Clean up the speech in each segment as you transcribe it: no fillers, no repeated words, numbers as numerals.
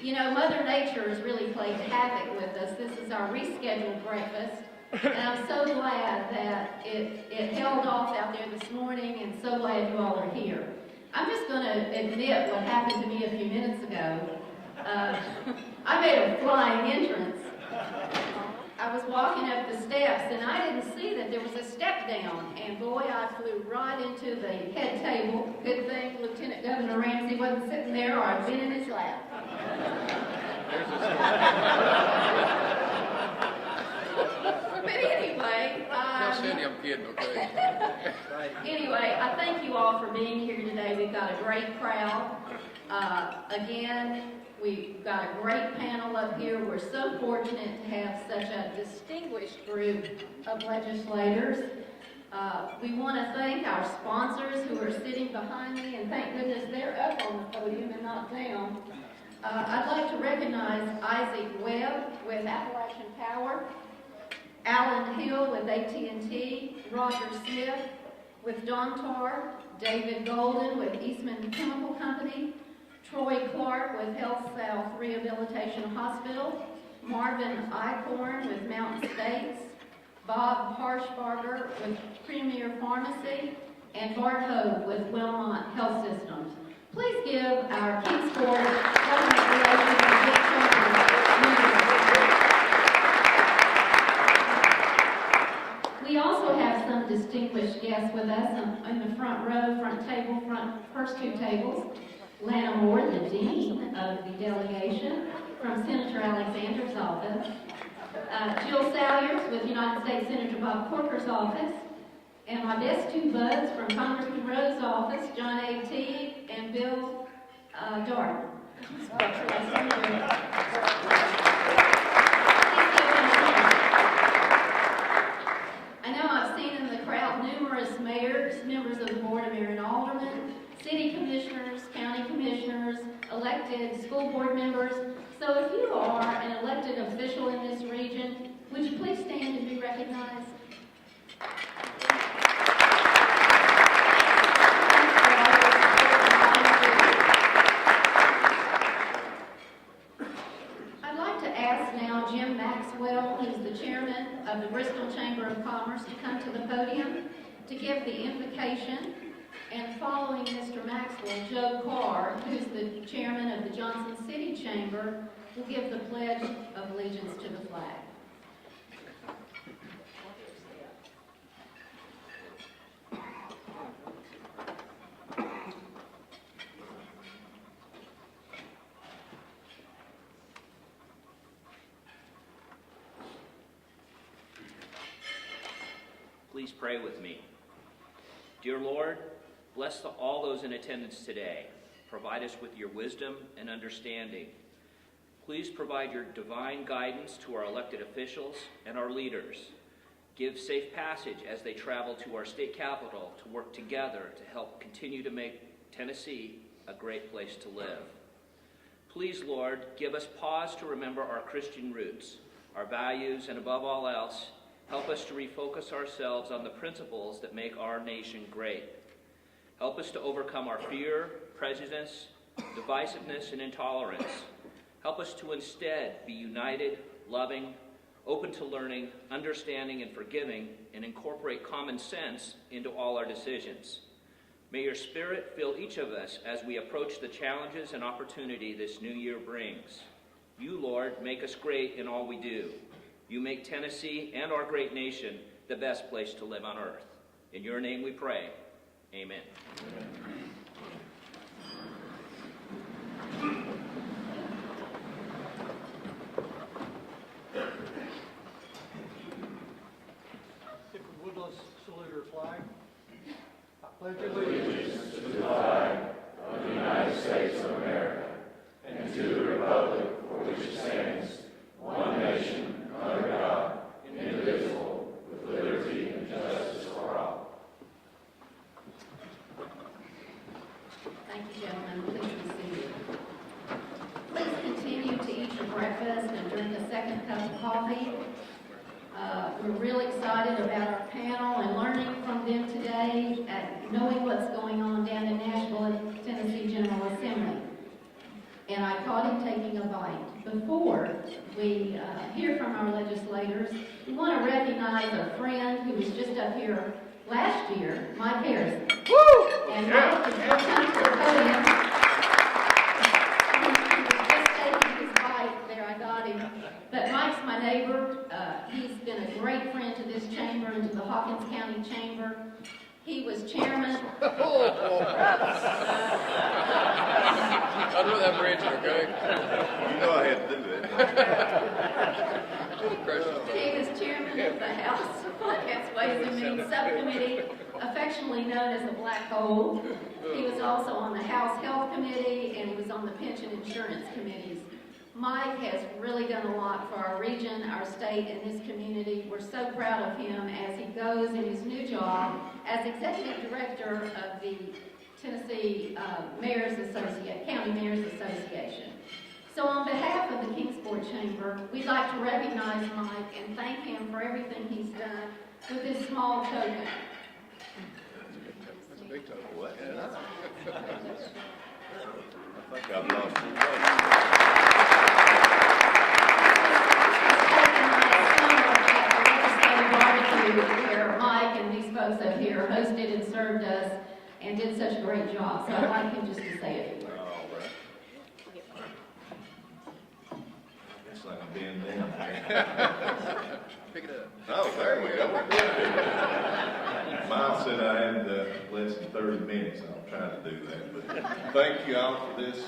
You know, Mother Nature has really played havoc with us. This is our rescheduled breakfast, and I'm so glad that it held off out there this morning, and so glad you all are here. I'm just going to admit what happened to me a few minutes ago. I made a flying entrance. I was walking up the steps, and I didn't see that there was a step down, and boy, I flew right into the head table. Good thing Lieutenant Governor Ramsey wasn't sitting there, or I'd been in his lap. But anyway, Cindy, I'm kidding, okay? Anyway, I thank you all for being here today. We've got a great crowd. Again, we've got a great panel up here. We're so fortunate to have such a distinguished group of legislators. We want to thank our sponsors who are sitting behind me, and thank goodness they're up on the podium and not down. I'd like to recognize Isaac Webb with Appalachian Power, Alan Hill with AT&T, Roger Smith with Dontar, David Golden with Eastman Chemical Company, Troy Clark with Health South Rehabilitation Hospital, Marvin Eichhorn with Mountain States, Bob Harshbarger with Premier Pharmacy, and Bart Hogue with Wellmont Health Systems. Please give our Kingsport Government Relations and Big Chambers. We also have some distinguished guests with us in the front row, first two tables. Lana Moore, the Dean of the delegation from Senator Alexander's office. Jill Salyers with United States Senator Bob Corker's office. And my best two buds from Congressman Rowe's office, John A. Teague and Bill Darden. I know I've seen in the crowd numerous mayors, members of the Board of Mayor and Aldermen, city commissioners, county commissioners, elected school board members. So if you are an elected official in this region, would you please stand and be recognized? I'd like to ask now Jim Maxwell, who's the chairman of the Bristol Chamber of Commerce, to come to the podium to give the invocation. And following Mr. Maxwell, Joe Carr, who's the chairman of the Johnson City Chamber, will give the Pledge of Allegiance to the flag. Please pray with me. Dear Lord, bless all those in attendance today. Provide us with your wisdom and understanding. Please provide your divine guidance to our elected officials and our leaders. Give safe passage as they travel to our state capital to work together to help continue to make Tennessee a great place to live. Please, Lord, give us pause to remember our Christian roots, our values, and above all else, help us to refocus ourselves on the principles that make our nation great. Help us to overcome our fear, prejudice, divisiveness, and intolerance. Help us to instead be united, loving, open to learning, understanding, and forgiving, and incorporate common sense into all our decisions. May your Spirit fill each of us as we approach the challenges and opportunity this new year brings. You, Lord, make us great in all we do. You make Tennessee and our great nation the best place to live on earth. In your name we pray. Amen. If we would, let's salute our flag. I pledge allegiance to the flag of the United States of America and to the republic for which it stands, one nation, under God, indivisible, with liberty and justice for all. Thank you, gentlemen. Please be seated. Please continue to eat your breakfast and drink a second cup of coffee. We're really excited about our panel and learning from them today, knowing what's going on down in Nashville at Tennessee General Assembly. and I caught him taking a bite. Before we hear from our legislators, we want to recognize a friend who was just up here last year, Mike Harrison. Woo! And Mike is going to come to the podium. He was just taking his bite there, I got him. But Mike's my neighbor. He's been a great friend to this chamber and to the Hawkins County Chamber. He was chairman. I'd rather have Reggie, okay? You know I had to do that. He was chairman of the House Finance Ways and Means Subcommittee, affectionately known as the Black Hole. He was also on the House Health Committee, and he was on the Pension Insurance Committees. Mike has really done a lot for our region, our state, and this community. We're so proud of him as he goes in his new job as Executive Director of the Tennessee County Mayors Association. So on behalf of the Kingsport Chamber, we'd like to recognize Mike and thank him for everything he's done with this small token. That's a big total. What? I think I've lost your where Mike and these folks up here hosted and served us and did such a great job. So I'd like him just to say a few words. All right. It's like I'm being down. Pick it up. Oh, there we go. Miles said I had less than 30 minutes. I'll try to do that. But thank you all for this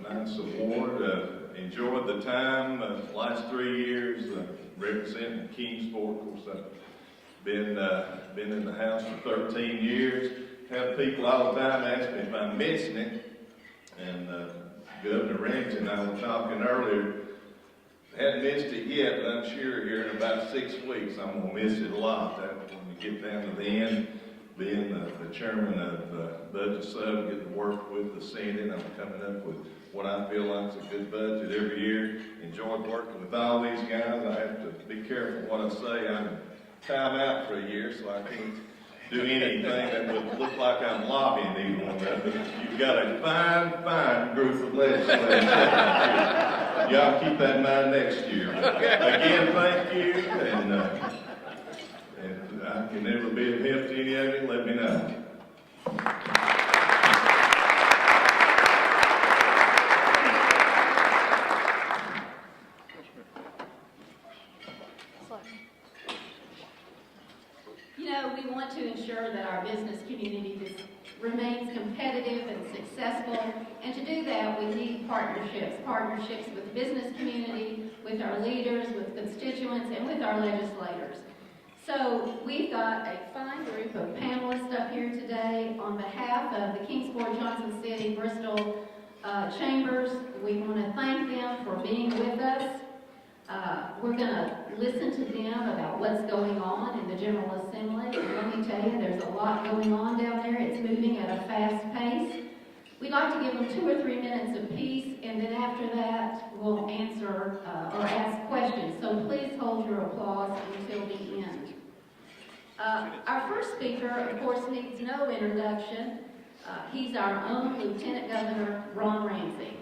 nice award. Enjoyed the time. Last 3 years representing Kingsport. Of course, I've been in the House for 13 years. Have people all the time ask me if I'm missing it. And Governor Ramsey and I were talking earlier. Hadn't missed it yet, but I'm sure here in about 6 weeks I'm going to miss it a lot. That when you get down to the end, being the chairman of the budget sub, getting to work with the Senate, I'm coming up with what I feel like is a good budget every year. Enjoyed working with all these guys. I have to be careful what I say. I'm time out for a year, so I can't do anything that would look like I'm lobbying either one of them. You've got a fine group of legislators. Y'all keep that in mind next year. Again, thank you, and if I can ever be of help to any of you, let me know. You know, we want to ensure that our business community remains competitive and successful, and to do that, we need partnerships with the business community, with our leaders, with constituents, and with our legislators. So we've got a fine group of panelists up here today. On behalf of the Kingsport, Johnson City, Bristol chambers, we want to thank them for being with us. We're going to listen to them about what's going on in the General Assembly. And let me tell you, there's a lot going on down there. It's moving at a fast pace. We'd like to give them 2 or 3 minutes apiece, and then after that, we'll answer or ask questions. So please hold your applause until the end. Our first speaker, of course, needs no introduction. He's our own Lieutenant Governor, Ron Ramsey.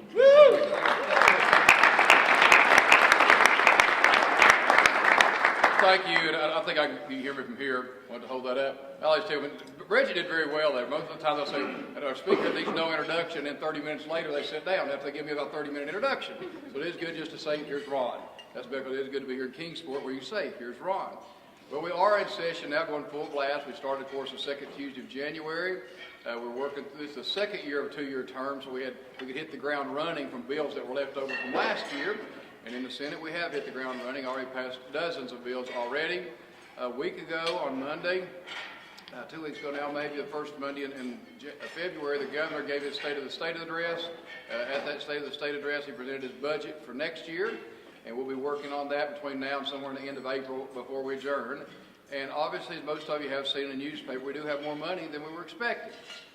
Thank you, and I think you hear me from here. I want to hold that up. I always tell you, Reggie did very well there. Most of the time they'll say, and our speaker needs no introduction, and 30 minutes later they sit down after they give me about a 30-minute introduction. So it is good just to say, here's Ron. That's because it is good to be here in Kingsport where you say, here's Ron. Well, we are in session now, going full blast. We started, of course, the second Tuesday of January. We're working through this is the second year of a 2-year term, so we could hit the ground running from bills that were left over from last year. And in the Senate, we have hit the ground running, already passed dozens of bills already. A week ago on Monday, 2 weeks ago now, maybe the first Monday in February, the governor gave his State of the State address. At that State of the State address, he presented his budget for next year. And we'll be working on that between now and somewhere in the end of April before we adjourn. And obviously, as most of you have seen in the newspaper, we do have more money than we were expecting.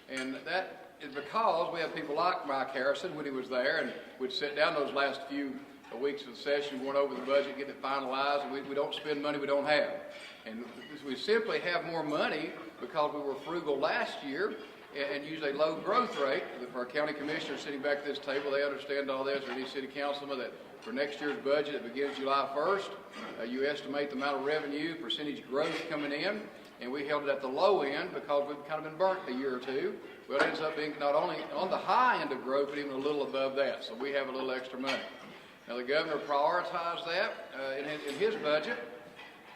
And that is because we have people like Mike Harrison when he was there, and we'd sit down those last few weeks of the session going over the budget, getting it finalized, and we don't spend money we don't have. And we simply have more money because we were frugal last year, and use a low growth rate. For our county commissioners sitting back at this table, they understand all this, or any city councilman, that for next year's budget that begins July 1st, you estimate the amount of revenue, percentage growth coming in, and we held it at the low end because we've kind of been burnt a year or two. Well, it ends up being not only on the high end of growth, but even a little above that, so we have a little extra money. Now, the governor prioritized that in his budget,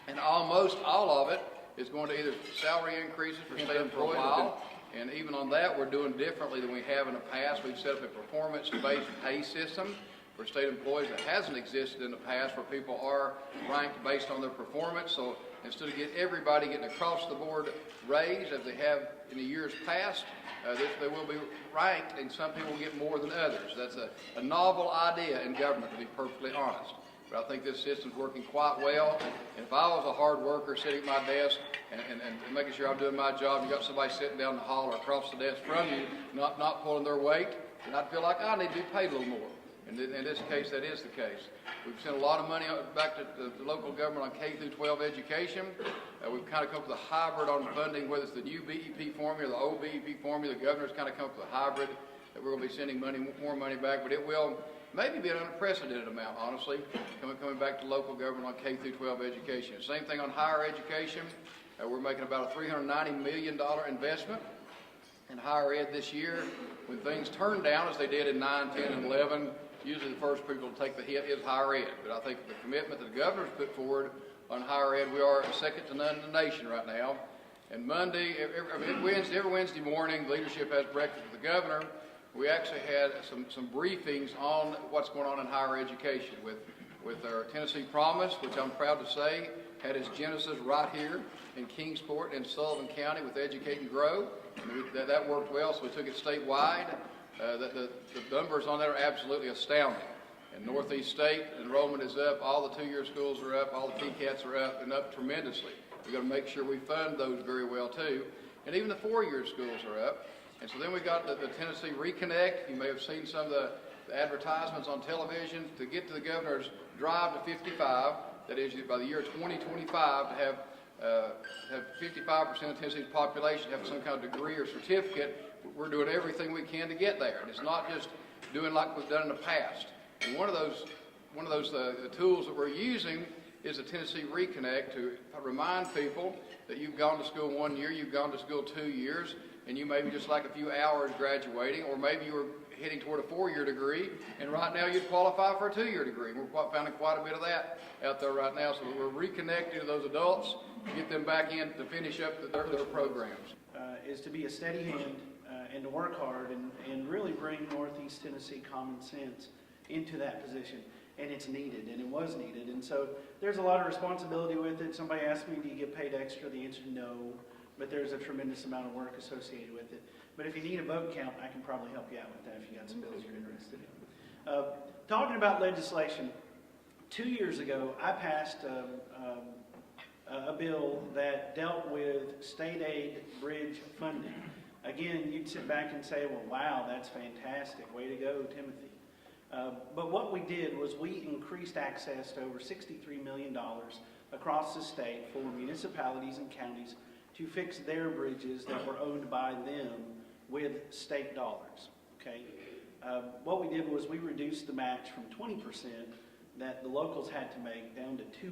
and almost all of it is going to either salary increases for state employees, and even on that, we're doing differently than we have in the past. We've set up a performance-based pay system for state employees that hasn't existed in the past, where people are ranked based on their performance. So instead of everybody getting across the board raise as they have in the years past, they will be ranked, and some people will get more than others. That's a novel idea in government, to be perfectly honest. But I think this system's working quite well. And if I was a hard worker sitting at my desk and making sure I'm doing my job, you got somebody sitting down the hall or across the desk from you, not pulling their weight, then I'd feel like I need to be paid a little more. And in this case, that is the case. We've sent a lot of money back to the local government on K through 12 education. We've kind of come up with a hybrid on funding, whether it's the new BEP formula or the old BEP formula. The governor's kind of come up with a hybrid that we're going to be sending more money back, but it will maybe be an unprecedented amount, honestly, coming back to local government on K through 12 education. Same thing on higher education. We're making about a $390 million investment in higher ed this year. When things turn down, as they did in 9, 10, and 11, usually the first people to take the hit is higher ed. But I think the commitment that the governor's put forward on higher ed, we are second to none in the nation right now. And Monday, every Wednesday morning, leadership has breakfast with the governor. We actually had some briefings on what's going on in higher education with our Tennessee Promise, which I'm proud to say had its genesis right here in Kingsport in Sullivan County with Educate and Grow. And that worked well, so we took it statewide. The numbers on that are absolutely astounding. In Northeast State, enrollment is up, all the two-year schools are up, all the TCATs are up, and up tremendously. We've got to make sure we fund those very well, too. And even the four-year schools are up. And so then we got the Tennessee Reconnect. You may have seen some of the advertisements on television to get to the governor's drive to 55. That is, by the year 2025, to have 55% of Tennessee's population have some kind of degree or certificate. We're doing everything we can to get there. And it's not just doing like we've done in the past. And one of those tools that we're using is the Tennessee Reconnect to remind people that you've gone to school 1 year, you've gone to school 2 years, and you may be just like a few hours graduating, or maybe you were heading toward a 4-year degree, and right now you'd qualify for a 2-year degree. We're finding quite a bit of that out there right now, so we're reconnecting to those adults to get them back in to finish up their programs. Is to be a steady hand and to work hard and really bring Northeast Tennessee common sense into that position. And it's needed, and it was needed. And so there's a lot of responsibility with it. Somebody asked me, do you get paid extra? The answer is no, but there's a tremendous amount of work associated with it. But if you need a vote count, I can probably help you out with that if you got some bills you're interested in. Talking about legislation, 2 years ago, I passed a bill that dealt with state aid bridge funding. Again, you'd sit back and say, well, wow, that's fantastic. Way to go, Timothy. But what we did was we increased access to over $63 million across the state for municipalities and counties to fix their bridges that were owned by them with state dollars. Okay. What we did was we reduced the match from 20% that the locals had to make down to 2%.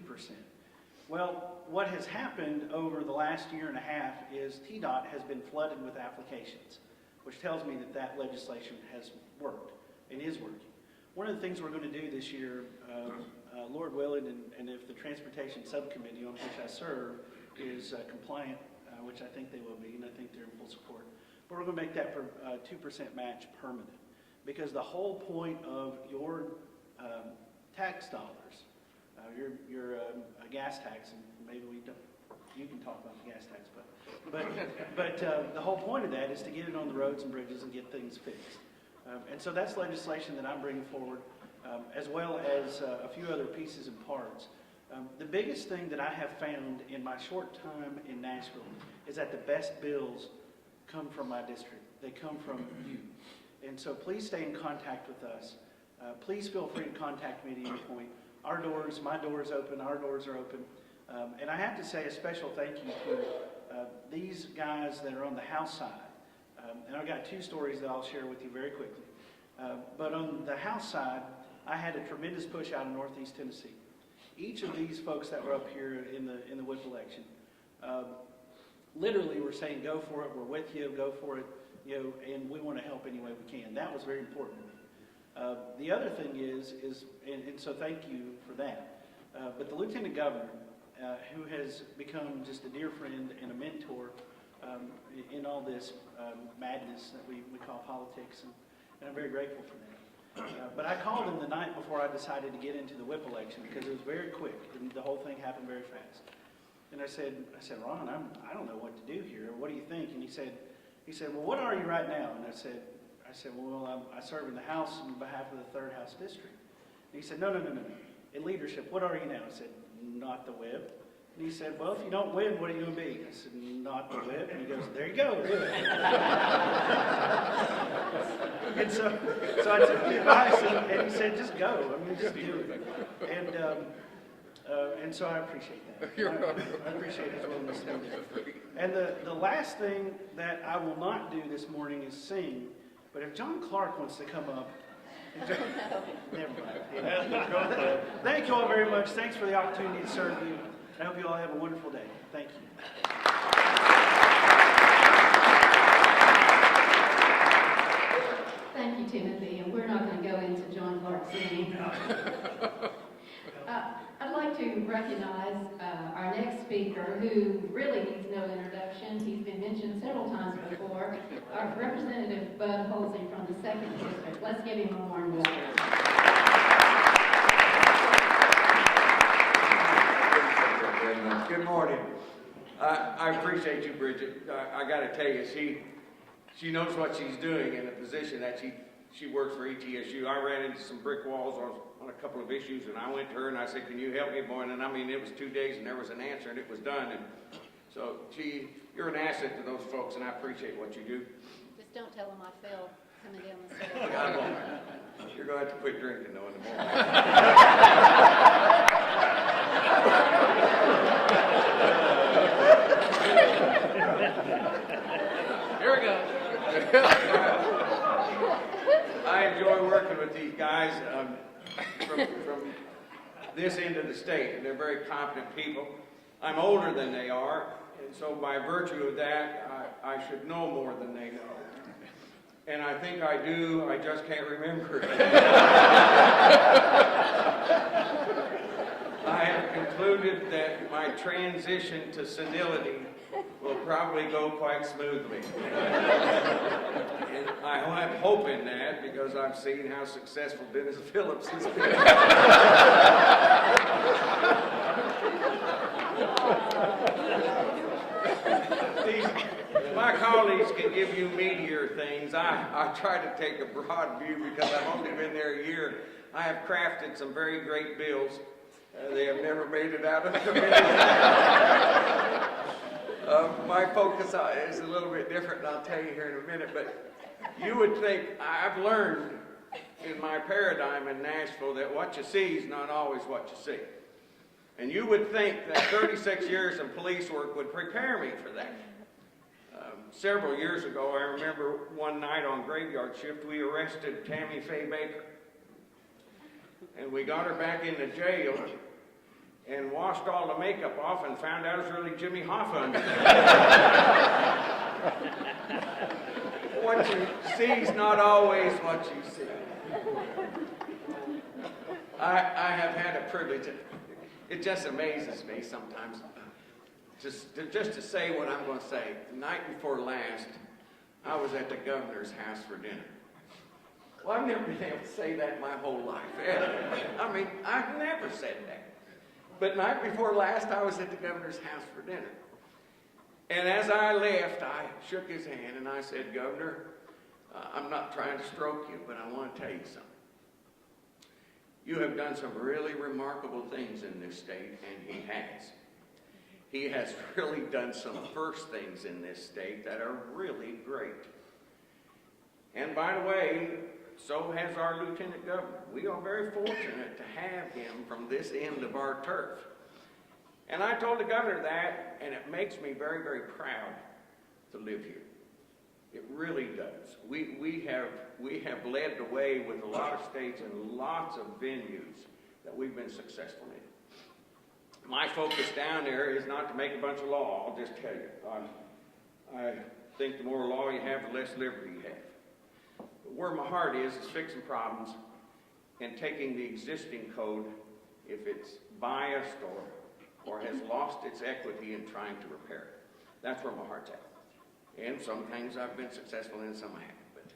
Well, what has happened over the last year and a half is TDOT has been flooded with applications, which tells me that that legislation has worked and is working. One of the things we're going to do this year, Lord willing, and if the Transportation Subcommittee on which I serve is compliant, which I think they will be, and I think they're in full support, but we're going to make that 2% match permanent. Because the whole point of your tax dollars, your gas tax, and maybe you can talk about the gas tax, but the whole point of that is to get it on the roads and bridges and get things fixed. And so that's legislation that I'm bringing forward, as well as a few other pieces and parts. The biggest thing that I have found in my short time in Nashville is that the best bills come from my district. They come from you. And so please stay in contact with us. Please feel free to contact me at any point. My door's open, our doors are open. And I have to say a special thank you to these guys that are on the House side. And I've got two stories that I'll share with you very quickly. But on the House side, I had a tremendous push out in Northeast Tennessee. Each of these folks that were up here in the whip election, literally were saying, "Go for it. We're with you. Go for it." And we want to help any way we can. That was very important. The other thing is so thank you for that. But the Lieutenant Governor, who has become just a dear friend and a mentor in all this madness that we call politics, and I'm very grateful for that. But I called him the night before I decided to get into the whip election because it was very quick and the whole thing happened very fast. And I said, "Ron, I don't know what to do here. What do you think?" And he said, "Well, what are you right now?" And I said, "Well, I serve in the House on behalf of the 3rd House District." And he said, No. In leadership, what are you now? I said, "Not the whip." And he said, "Well, if you don't win, what are you going to be?" I said, "Not the whip." And he goes, "There you go, do it." And so I took the advice, and he said, "Just go. I mean, just do it." And so I appreciate that. I appreciate his willingness to do that. And the last thing that I will not do this morning is sing. But if John Clark wants to come up, never mind. Thank you all very much. Thanks for the opportunity to serve you. I hope you all have a wonderful day. Thank you. Thank you, Timothy, and we're not going to go into John Clark's singing. I'd like to recognize our next speaker, who really needs no introduction. He's been mentioned several times before, our Representative Bud Holsey from the 2nd District. Let's give him a warm welcome. Good morning. I appreciate you, Bridget. I got to tell you, she knows what she's doing in the position that she works for ETSU. I ran into some brick walls on a couple of issues, and I went to her and I said, "Can you help me, boy?" And I mean, it was 2 days and there was an answer and it was done. And so you're an asset to those folks, and I appreciate what you do. Just don't tell them I fell coming down the stairs. I won't. You're going to have to quit drinking, though, in the morning. Here we go. I enjoy working with these guys from this end of the state, and they're very competent people. I'm older than they are, and so by virtue of that, I should know more than they know. And I think I do, I just can't remember it. I have concluded that my transition to senility will probably go quite smoothly. And I'm hoping that because I've seen how successful Dennis Phillips has been. My colleagues can give you meatier things. I try to take a broad view because I've only been there a year. I have crafted some very great bills. They have never made it out of the committee. My focus is a little bit different, and I'll tell you here in a minute, but you would think, I've learned in my paradigm in Nashville that what you see is not always what you see. And you would think that 36 years of police work would prepare me for that. Several years ago, I remember one night on graveyard shift, we arrested Tammy Faye Baker. And we got her back into jail and washed all the makeup off and found out it was really Jimmy Hoffa under there. What you see is not always what you see. I have had a privilege. It just amazes me sometimes. Just to say what I'm going to say. The night before last, I was at the governor's house for dinner. Well, I've never been able to say that my whole life. I mean, I've never said that. But night before last, I was at the governor's house for dinner. And as I left, I shook his hand and I said, "Governor, I'm not trying to stroke you, but I want to tell you something. You have done some really remarkable things in this state," and he has. He has really done some first things in this state that are really great. And by the way, so has our Lieutenant Governor. We are very fortunate to have him from this end of our turf. And I told the governor that, and it makes me very, very proud to live here. It really does. We have led the way with a lot of states and lots of venues that we've been successful in. My focus down there is not to make a bunch of law, I'll just tell you. I think the more law you have, the less liberty you have. But where my heart is fixing problems and taking the existing code, if it's biased or has lost its equity, and trying to repair it. That's where my heart's at. And some things I've been successful in, some I haven't. But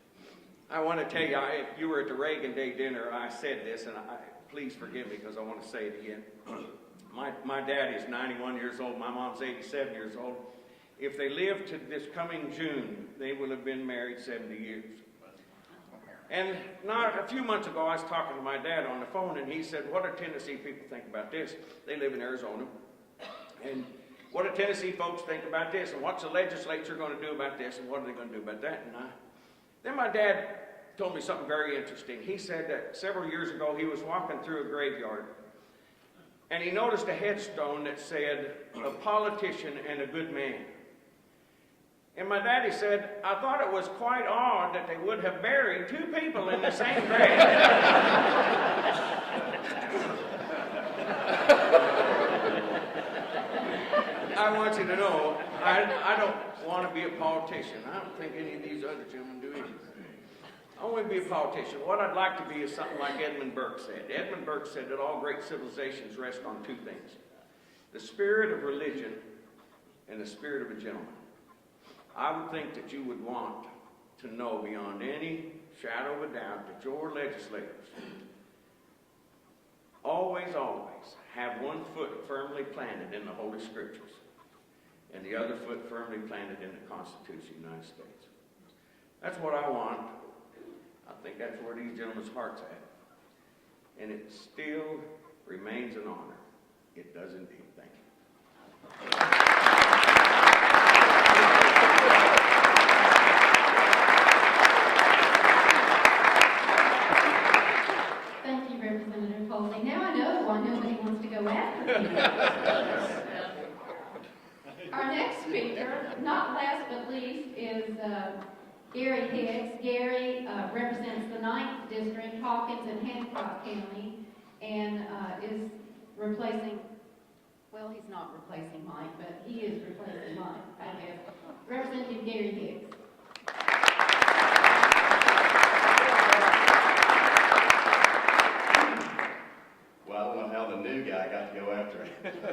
I want to tell you, you were at the Reagan Day dinner, I said this, and please forgive me because I want to say it again. My dad is 91 years old, my mom's 87 years old. If they live to this coming June, they will have been married 70 years. And not a few months ago, I was talking to my dad on the phone, and he said, what do Tennessee people think about this? They live in Arizona. And what do Tennessee folks think about this? And what's the legislature going to do about this? And what are they going to do about that? And then my dad told me something very interesting. He said that several years ago, he was walking through a graveyard, and he noticed a headstone that said, a politician and a good man. And my daddy said, I thought it was quite odd that they would have buried two people in the same grave. I want you to know, I don't want to be a politician. I don't think any of these other gentlemen do either. I want to be a politician. What I'd like to be is something like Edmund Burke said. Edmund Burke said that all great civilizations rest on two things: the spirit of religion and the spirit of a gentleman. I would think that you would want to know beyond any shadow of a doubt that your legislators always have one foot firmly planted in the Holy Scriptures and the other foot firmly planted in the Constitution of the United States. That's what I want. I think that's where these gentlemen's heart's at. And it still remains an honor. It does indeed. Thank you. Representative Foley. Now I know why nobody wants to go after me. Our next speaker, not last but least, is Gary Hicks. Gary represents the 9th District, Hawkins and Hancock County, and is replacing, well, he's not replacing Mike, but he is replacing Mike, I guess. Representative Gary Hicks. Well, I don't know how the new guy got to go after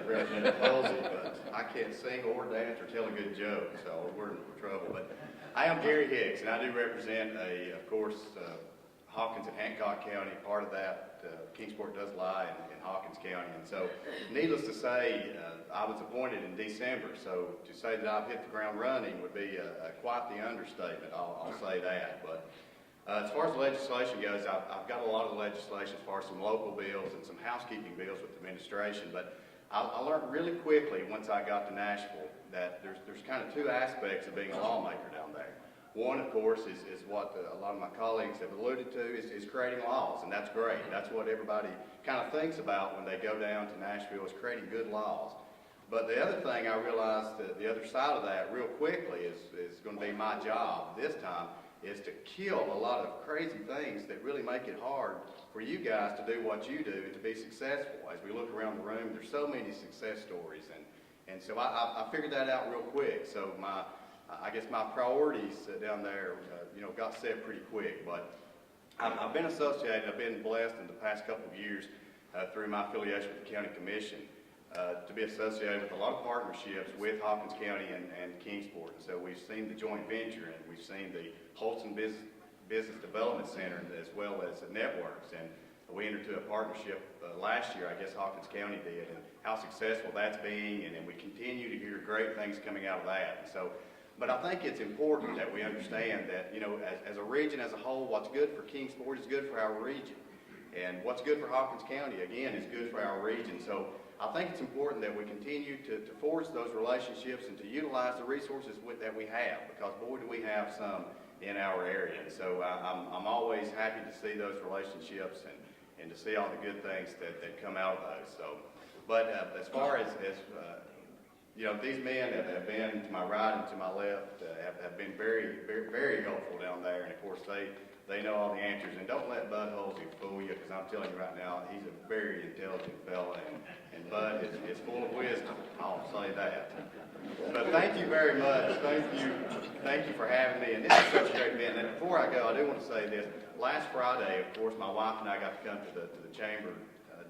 Representative Halsey, but I can't sing or dance or tell a good joke, so we're in trouble. But I am Gary Hicks, and I do represent, of course, Hawkins and Hancock County. Part of that, Kingsport does lie in Hawkins County. And so, needless to say, I was appointed in December, so to say that I've hit the ground running would be quite the understatement, I'll say that. But as far as the legislation goes, I've got a lot of the legislation as far as some local bills and some housekeeping bills with administration, but I learned really quickly once I got to Nashville that there's kind of two aspects of being a lawmaker down there. One, of course, is what a lot of my colleagues have alluded to, is creating laws, and that's great. That's what everybody kind of thinks about when they go down to Nashville, is creating good laws. But the other thing I realized, that the other side of that real quickly is going to be my job this time, is to kill a lot of crazy things that really make it hard for you guys to do what you do and to be successful. As we look around the room, there's so many success stories, and so I figured that out real quick. So I guess my priorities down there, got set pretty quick. But I've been associated, I've been blessed in the past couple of years through my affiliation with the County Commission to be associated with a lot of partnerships with Hawkins County and Kingsport. And so we've seen the joint venture, and we've seen the Holston Business Development Center, as well as the networks. And we entered into a partnership last year, I guess Hawkins County did, and how successful that's being, and we continue to hear great things coming out of that. And so, but I think it's important that we understand that, as a region as a whole, what's good for Kingsport is good for our region. And what's good for Hawkins County, again, is good for our region. So I think it's important that we continue to forge those relationships and to utilize the resources that we have, because boy, do we have some in our area. And so I'm always happy to see those relationships and to see all the good things that come out of those. So, but as far as these men have been to my right and to my left have been very, very, very helpful down there. And of course, they know all the answers. And don't let Bud Holsey fool you, because I'm telling you right now, he's a very intelligent fella, and Bud is full of wisdom. I'll say that. But thank you very much. Thank you for having me. And this is such a great event. And before I go, I do want to say this. Last Friday, of course, my wife and I got to come to the chamber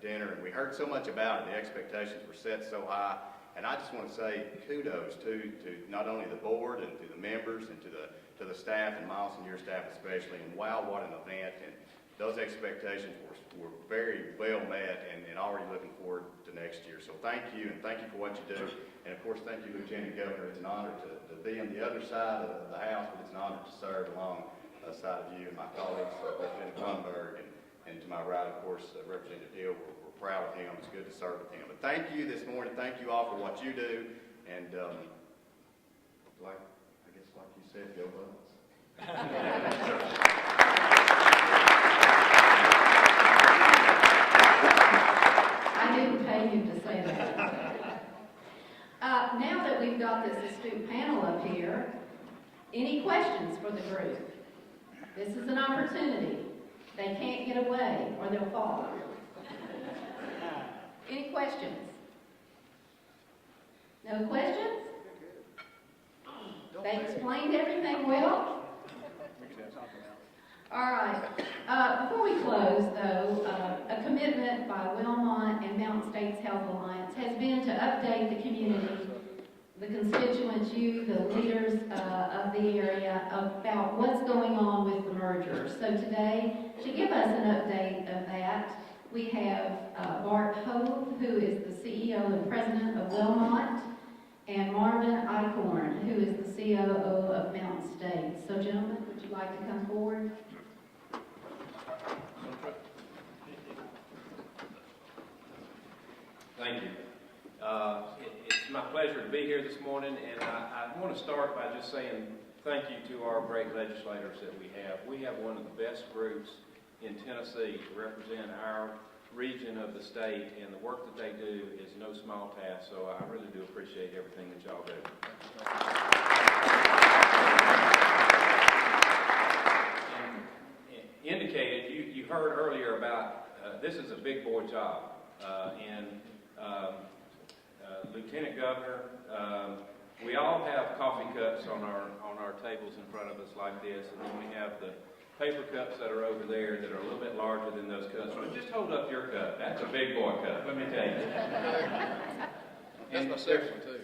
dinner, and we heard so much about it. The expectations were set so high. And I just want to say kudos to not only the board and to the members and to the staff, and Miles and your staff especially. And wow, what an event. And those expectations were very well met, and already looking forward to next year. So thank you, and thank you for what you do. And of course, thank you, Lieutenant Governor. It's an honor to be on the other side of the House, but it's an honor to serve alongside of you and my colleagues, Representative Lundberg, and to my right, of course, Representative Hill. We're proud of him. It's good to serve with him. But thank you this morning. Thank you all for what you do. And like you said, go Bucks. I didn't pay you to say that. Now that we've got this astute panel up here, any questions for the group? This is an opportunity. They can't get away or they'll fall. Any questions? No questions? They explained everything well? All right. Before we close, though, a commitment by Wilmot and Mountain States Health Alliance has been to update the community, the constituents, you, the leaders of the area, about what's going on with the merger. So today, to give us an update of that, we have Bart Hove, who is the CEO and president of Wilmot, and Marvin Eichhorn, who is the COO of Mountain States. So gentlemen, would you like to come forward? Thank you. It's my pleasure to be here this morning, and I want to start by just saying thank you to our great legislators that we have. We have one of the best groups in Tennessee to represent our region of the state, and the work that they do is no small task, so I really do appreciate everything that y'all do. Indicated, you heard earlier about this is a big boy job, and Lieutenant Governor, we all have coffee cups on our tables in front of us like this, and then we have the paper cups that are over there that are a little bit larger than those cups. So just hold up your cup. That's a big boy cup, let me tell you. That's my second one, too.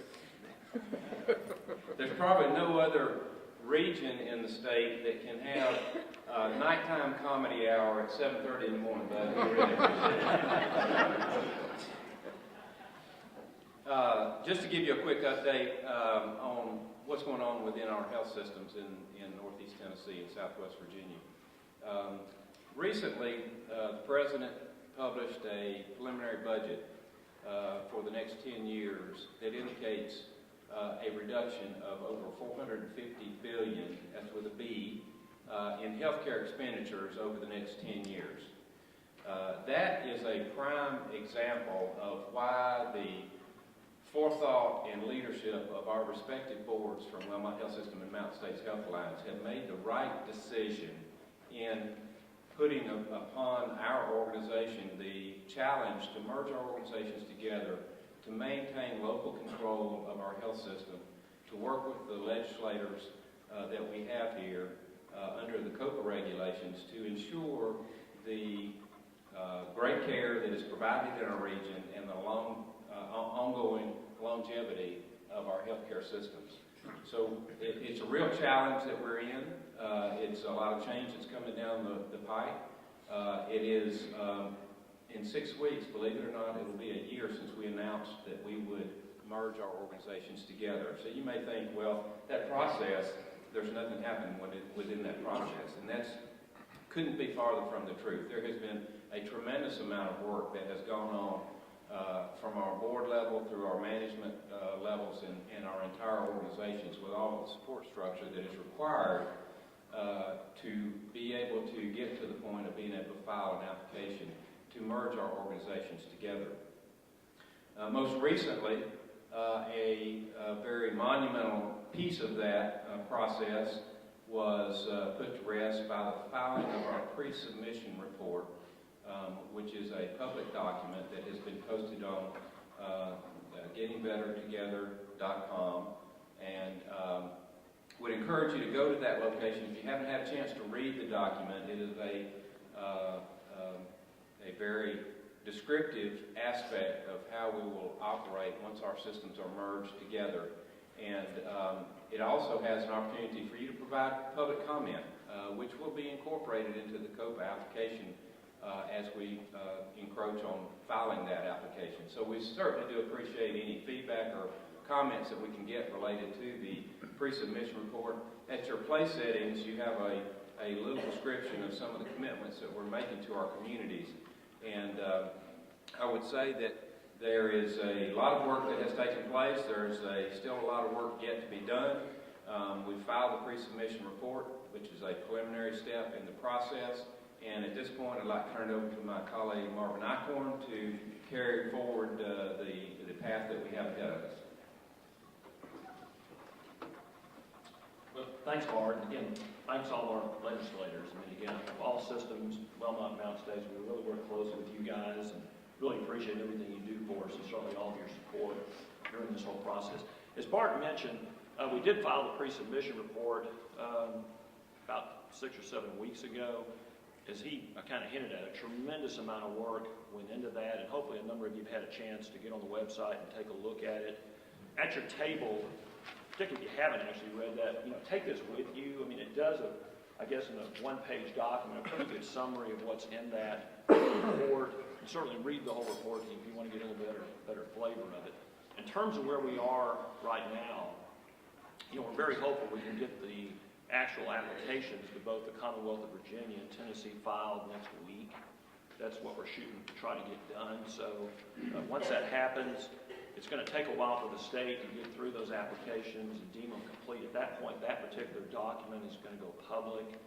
There's probably no other region in the state that can have a nighttime comedy hour at 7:30 in the morning, but we really appreciate it. Just to give you a quick update on what's going on within our health systems in Northeast Tennessee and Southwest Virginia. Recently, the President published a preliminary budget for the next 10 years that indicates a reduction of over $450 billion, that's with a B, in healthcare expenditures over the next 10 years. That is a prime example of why the forethought and leadership of our respective boards from Wilmot Health System and Mountain States Health Alliance have made the right decision in putting upon our organization the challenge to merge our organizations together, to maintain local control of our health system, to work with the legislators that we have here under the COPA regulations to ensure the great care that is provided in our region and the ongoing longevity of our healthcare systems. So it's a real challenge that we're in. It's a lot of change that's coming down the pipe. It is, in 6 weeks, believe it or not, it will be a year since we announced that we would merge our organizations together. So you may think, well, that process, there's nothing happening within that process. And that's couldn't be farther from the truth. There has been a tremendous amount of work that has gone on from our board level through our management levels and our entire organizations with all the support structure that is required to be able to get to the point of being able to file an application to merge our organizations together. Most recently, a very monumental piece of that process was put to rest by the filing of our pre-submission report, which is a public document that has been posted on gettingbettertogether.com, and would encourage you to go to that location. If you haven't had a chance to read the document, it is a very descriptive aspect of how we will operate once our systems are merged together. And it also has an opportunity for you to provide public comment, which will be incorporated into the COPA application as we encroach on filing that application. So we certainly do appreciate any feedback or comments that we can get related to the pre-submission report. At your place settings, you have a little description of some of the commitments that we're making to our communities. And I would say that there is a lot of work that has taken place. There's still a lot of work yet to be done. We filed the pre-submission report, which is a preliminary step in the process. And at this point, I'd like to turn it over to my colleague Marvin Eichhorn to carry forward the path that we have ahead of us. Well, thanks, Bart. Again, thanks all our legislators. I mean, again, of all systems, Wellmont and Mountain States, we really work closely with you guys and really appreciate everything you do for us and certainly all of your support during this whole process. As Bart mentioned, we did file the pre-submission report about 6 or 7 weeks ago. As he kind of hinted at, a tremendous amount of work went into that, and hopefully a number of you have had a chance to get on the website and take a look at it. At your table, particularly if you haven't actually read that, take this with you. I mean, it does, I guess, in a one-page document, a pretty good summary of what's in that report. And certainly read the whole report if you want to get a little better flavor of it. In terms of where we are right now, we're very hopeful we can get the actual applications to both the Commonwealth of Virginia and Tennessee filed next week. That's what we're shooting to try to get done. So once that happens, it's going to take a while for the state to get through those applications and deem them complete. At that point, that particular document is going to go public.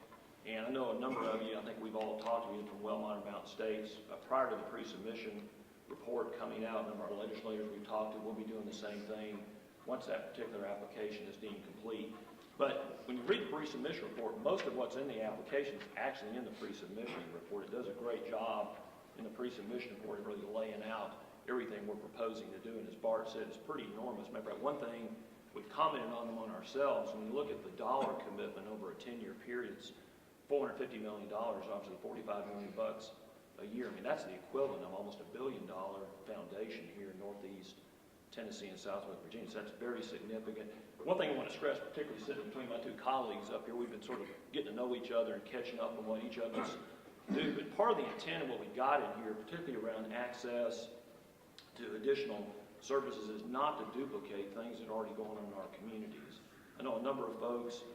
And I know a number of you, I think we've all talked to you from Wellmont and Mountain States, prior to the pre-submission report coming out, a number of our legislators we've talked to will be doing the same thing once that particular application is deemed complete. But when you read the pre-submission report, most of what's in the application is actually in the pre-submission report. It does a great job in the pre-submission report of really laying out everything we're proposing to do. And as Bart said, it's pretty enormous. Remember, one thing we've commented on them on ourselves, when you look at the dollar commitment over a 10-year period, it's $450 million, obviously $45 million a year. I mean, that's the equivalent of almost $1 billion foundation here in Northeast Tennessee and Southwest Virginia. So that's very significant. One thing I want to stress, particularly sitting between my two colleagues up here, we've been sort of getting to know each other and catching up on what each of us do. But part of the intent of what we got in here, particularly around access to additional services, is not to duplicate things that are already going on in our communities. I know a number of folks,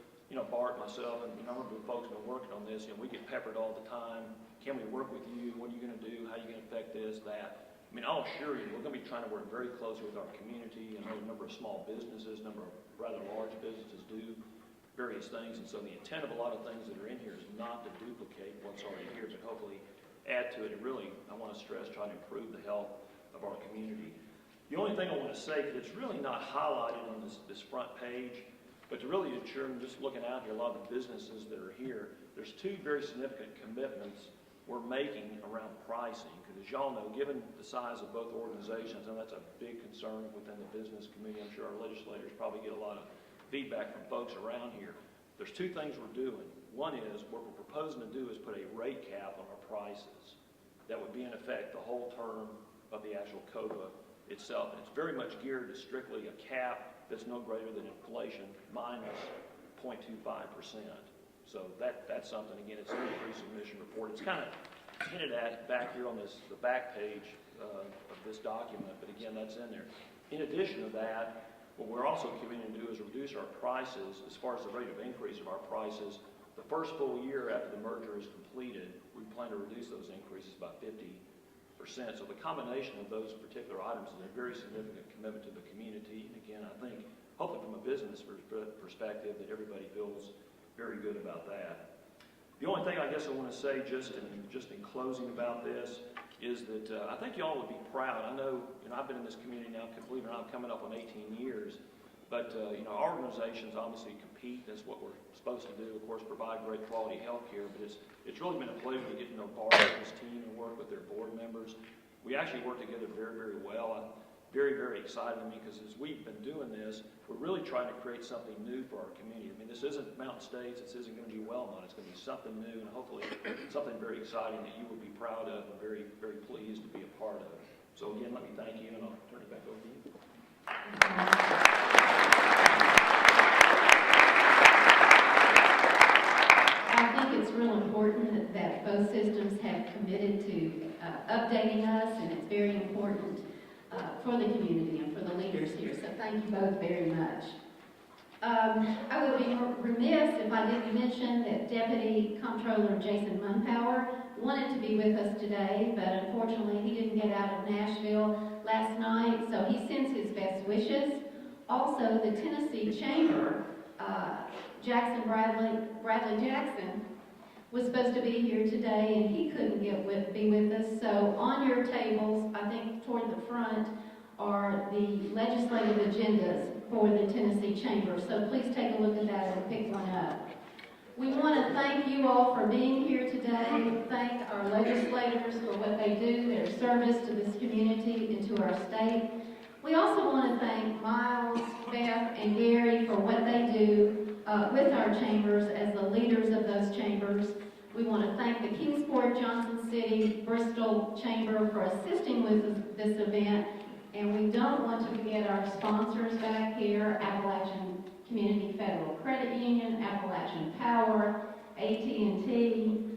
Bart, myself, and a number of folks have been working on this. We get peppered all the time. Can we work with you? What are you going to do? How are you going to affect this, that? I mean, I'll assure you, we're going to be trying to work very closely with our community. I know a number of small businesses, a number of rather large businesses do various things. And so the intent of a lot of things that are in here is not to duplicate what's already here, but hopefully add to it. And really, I want to stress, try to improve the health of our community. The only thing I want to say, because it's really not highlighted on this front page, but to really ensure, I'm just looking out here, a lot of the businesses that are here, there's two very significant commitments we're making around pricing. Because as y'all know, given the size of both organizations, and that's a big concern within the business community, I'm sure our legislators probably get a lot of feedback from folks around here. There's two things we're doing. One is, what we're proposing to do is put a rate cap on our prices that would be in effect the whole term of the actual COPA itself. And it's very much geared to strictly a cap that's no greater than inflation minus 0.25%. So that's something, again, it's in the pre-submission report. It's kind of hinted at back here on the back page of this document, but again, that's in there. In addition to that, what we're also committing to do is reduce our prices as far as the rate of increase of our prices. The first full year after the merger is completed, we plan to reduce those increases by 50%. So the combination of those particular items is a very significant commitment to the community. And again, I think, hopefully from a business perspective, that everybody feels very good about that. The only thing I guess I want to say just in closing about this is that I think y'all would be proud. I know, I've been in this community now, believe it or not, coming up on 18 years, But, our organizations obviously compete. That's what we're supposed to do, of course, provide great quality health care. But it's really been a pleasure to get to know Bart and his team and work with their board members. We actually work together very, very well. Very, very excited to me because as we've been doing this, we're really trying to create something new for our community. I mean, this isn't Mountain States, this isn't going to be Wellmont, it's going to be something new and hopefully something very exciting that you will be proud of and very, very pleased to be a part of. So again, let me thank you and I'll turn it back over to you. I think it's real important that both systems have committed to updating us, and it's very important for the community and for the leaders here. So thank you both very much. I would be remiss if I didn't mention that Deputy Comptroller Jason Munpower wanted to be with us today, but unfortunately he didn't get out of Nashville last night, so he sends his best wishes. Also, the Tennessee Chamber, Bradley Jackson, was supposed to be here today, and he couldn't be with us. So on your tables, I think toward the front, are the legislative agendas for the Tennessee Chamber. So please take a look at that and pick one up. We want to thank you all for being here today. Thank our legislators for what they do, their service to this community and to our state. We also want to thank Miles, Beth, and Gary for what they do with our chambers as the leaders of those chambers. We want to thank the Kingsport, Johnson City, Bristol Chamber for assisting with this event. And we don't want to forget our sponsors back here, Appalachian Community Federal Credit Union, Appalachian Power, AT&T,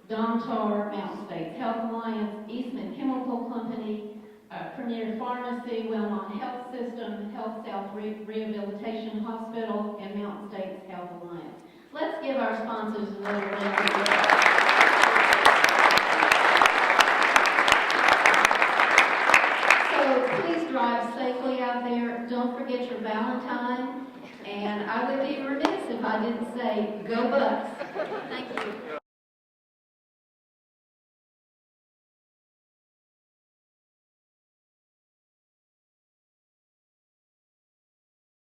Domtar, Mountain States Health Alliance, Eastman Chemical Company, Premier Pharmacy, Wellmont Health System, Health South Rehabilitation Hospital, and Mountain States Health Alliance. Let's give our sponsors a little round of applause. So please drive safely out there. Don't forget your Valentine. And I would be remiss if I didn't say, go Bucks. Thank you.